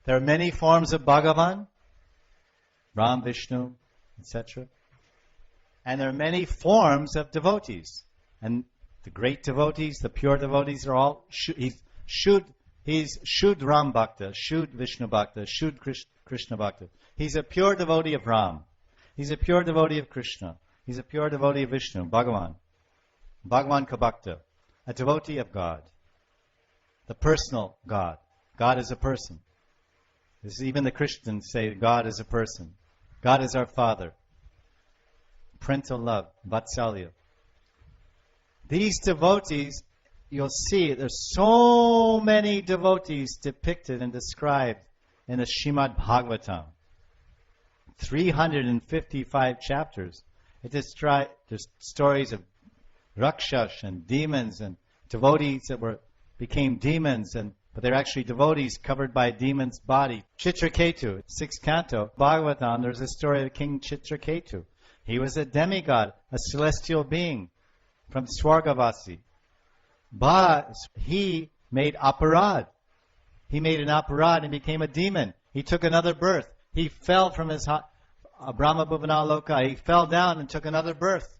There are many forms of Bhagavan, Ram, Vishnu, etc. And there are many forms of devotees. And the great devotees, the pure devotees are all, he's Shud Ram Bhakta, Shud Vishnu Bhakta, Shud Krishna Bhakta. He's a pure devotee of Ram. He's a pure devotee of Krishna. He's a pure devotee of Vishnu, Bhagavan. Bhagavan ka Bhakta, a devotee of God. The personal God. God is a person. Even the Christians say God is a person. God is our Father. Parental love, Vatsalya. These devotees, you'll see, there's so many devotees depicted and described in the Srimad Bhagavatam. 355 chapters. There's stories of Rakshas and demons and devotees that became demons, but they're actually devotees covered by a demon's body. Chitraketu, 6th canto, Bhagavatam, there's a story of King Chitraketu. He was a demigod, a celestial being from Swargavasi. But he made aparad. He made an aparad and became a demon. He took another birth. He fell from his Brahma Bhuvana Loka. He fell down and took another birth.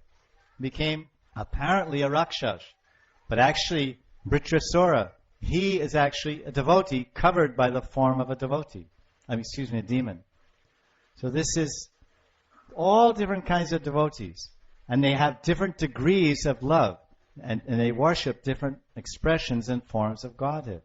Became apparently a Rakshas. But actually, Vritrasura, he is actually a devotee covered by the form of a devotee. a demon. So this is all different kinds of devotees. And they have different degrees of love. And they worship different expressions and forms of Godhead.